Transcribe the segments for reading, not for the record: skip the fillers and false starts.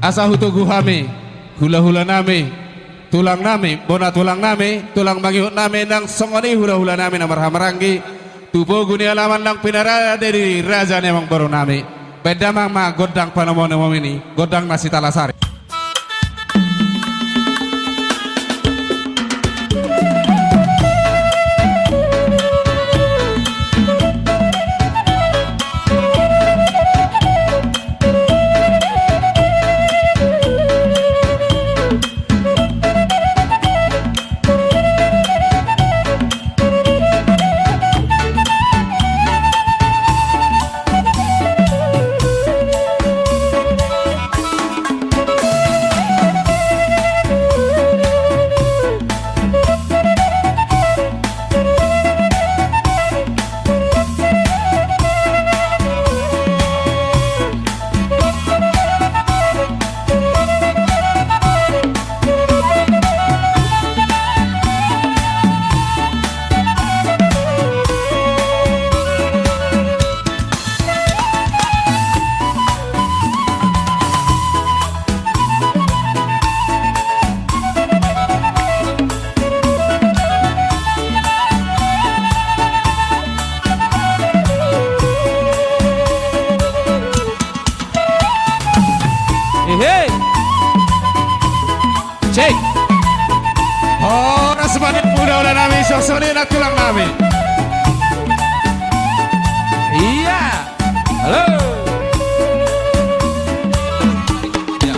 asa hutugu hami hula-hula nami tulang nami bona tulang nami tulang mangiut nami nang songoni hula-hula nami na marhamaranggi tubo guni alaman nang pinara dari raja nemang baru nami bedamang ma godang panamono ini godang nasi talasari. Hei, cek. Oh, rasanya udah nami sosone nak tulang nami. Iya, halo. Ya.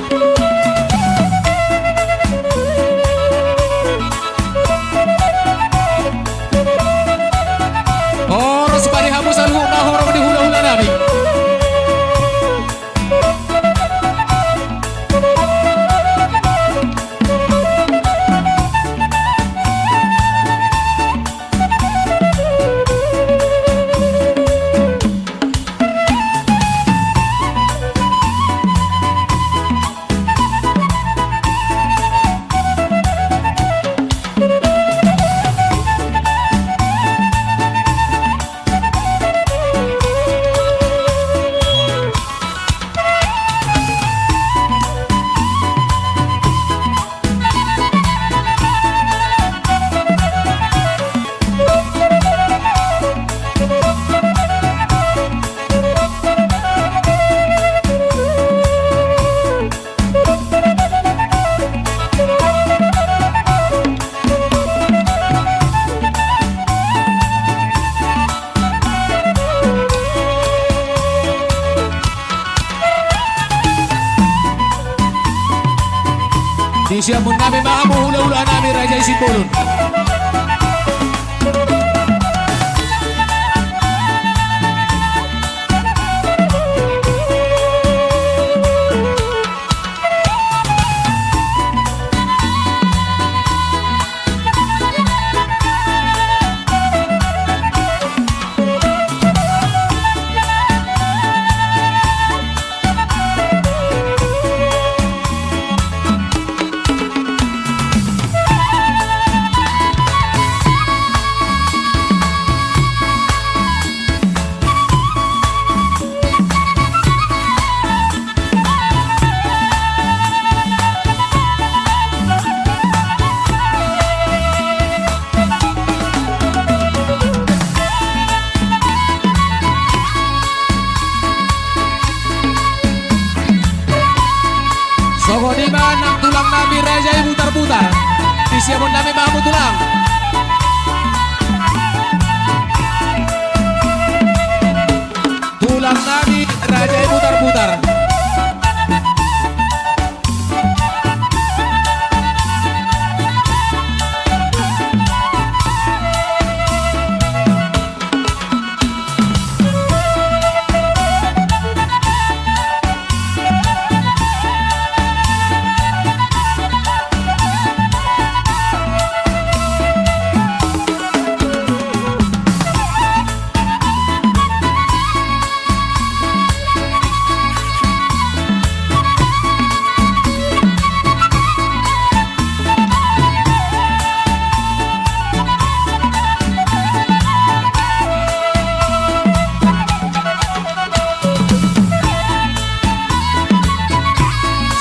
Oh, rasanya hamu selalu nahor di hula-hula nami. Di siamun nami mahamu hula-hula nami Raja Isipulun. Sogo di mana tulang nami Raja putar-putar. Di siamun nami mahamu tulang. Tulang nami Raja putar-putar.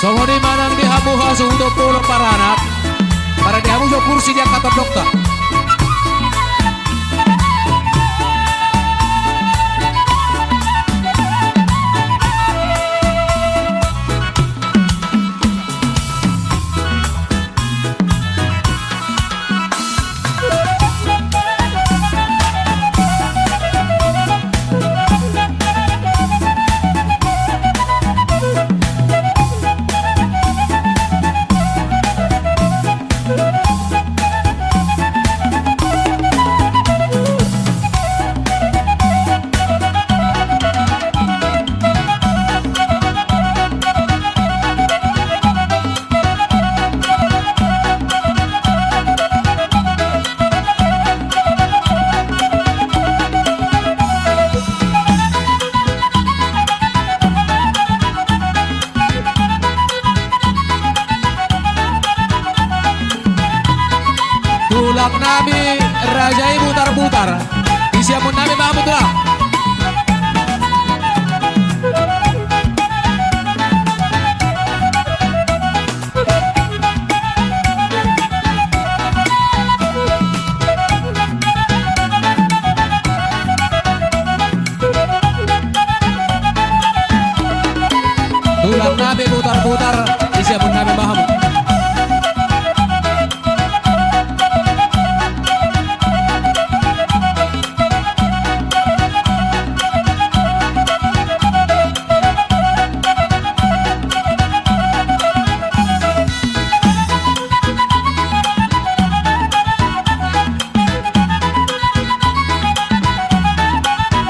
Songoni manang dihabuha suhudo pulau paranak. Para dihabu jo kursi dia kata dokter. Tulang nabi rajai putar-putar. Isiamun nabi Mahmud lah. Tulang nabi putar-putar. Isiamun nabi Mahmud.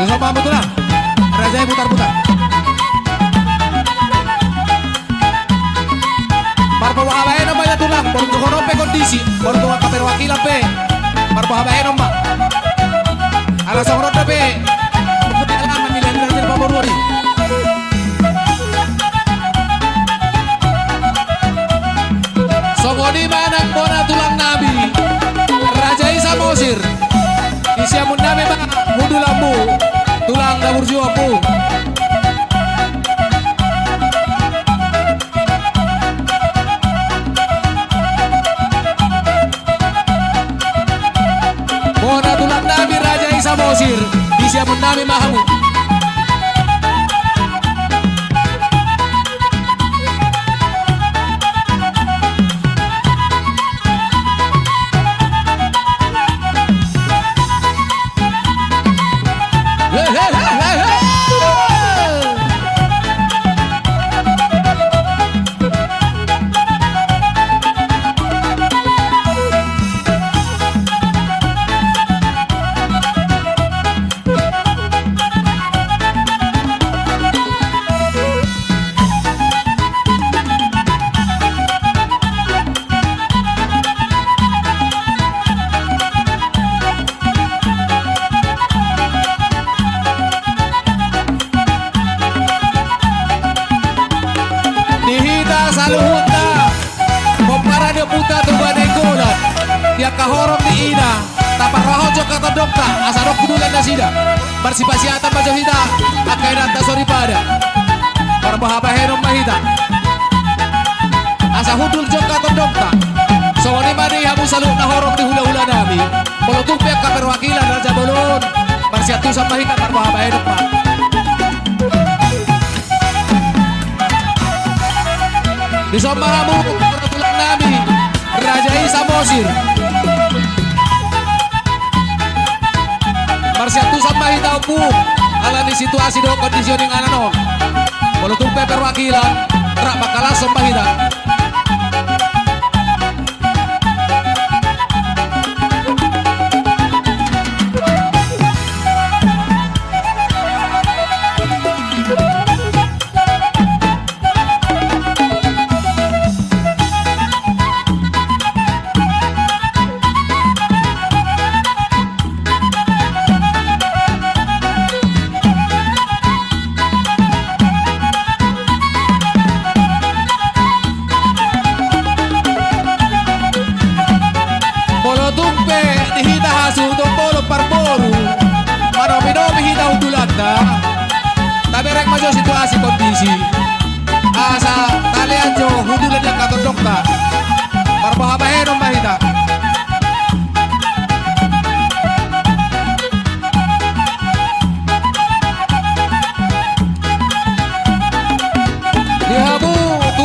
Besok Mahmud lah, rajai putar-putar. Marpawahabain ang banyak tulang, baru kono pe kondisi, baru tuwa kaperwakilan pe. Marpawahabain ang ba. Alas ang roda pe. Kailangan mamilihan ng paborori. Songoni manang bona tulang nabi, rajai Samosir. Isiamun nabi ba, hudu lambu. Tulang dapur juapu. Bona tulang nabi Raja Isa Mosir. Disiapun nabi Mahmud. Saluhutna Kompara dia puta tu badai golat. Dia kahorong di ina Taparahojo kata dokta Asarok kudulan na sida Marsipasiatan majohita Akainata sorry pada Parbahabahenom mahita Asa hudul jok kata dokta Songoni mani hamu salut na horong di hula-hula nami Polotung pihak kaperwakilan Raja Bolon Marsiatusan mahita Parbahabahenom pa di Somahamu tulang nabi Raja Isa Mosir Marsiatusan mahita upu alani situasi do kondisioning ananon polutung perwakilan rak bakalas mahita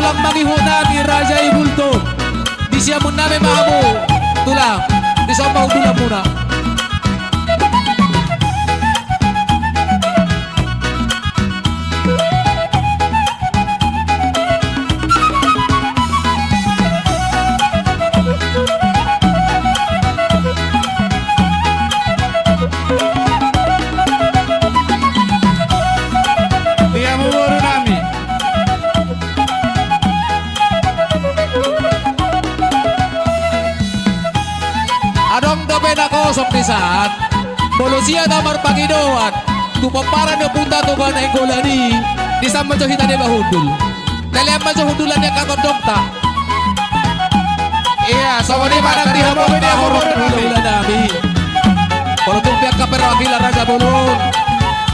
tulang mangiho nami Raja Ibulto. Di siya mo namin maamo. Tulang. Di siya mahudulan muna. Dia mumuru nami. Anong dapat na kosong ni Saan? Polusiya na marpagidoan. Tupamparan niya punta to ba na ingolani. Di sa madyo hita niya mahudul. Dali ang madyo hudulan niya katodokta. Iya, So ni parang di hamo dia kahorong mumuru nami. hudulan nami. Kalau tumpiak ka pero akila Raja Bulon.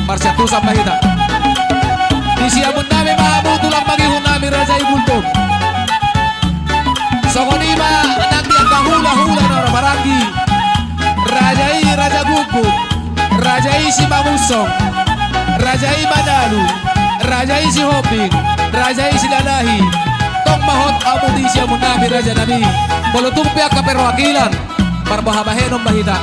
Marsyatu sa mahita. Di siya mo namin mahamu tulang magihon namin Raja Ibultong. So ni ba nanti ang kahula-hula na Marangi. Raja Guguk, Raja si Mamusong, Raja Manalu, Raja si Hoping, Raja si Lalahi. Tong mahot amo di siya mo namin Raja nami. Kalau tumpiak ka pero akilan. Parbahabahenong mahita.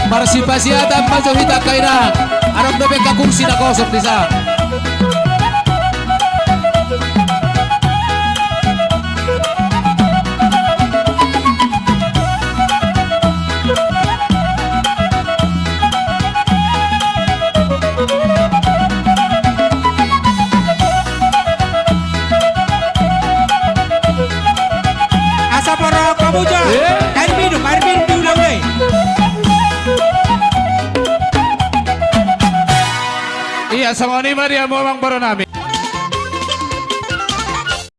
Marsipasiatan majohita kaina. Anong dobe ka kursi na kosong di sa. Asa para kamu ja? Air minum diulang deh. Iya, sangoni Maria mo mang baro nami.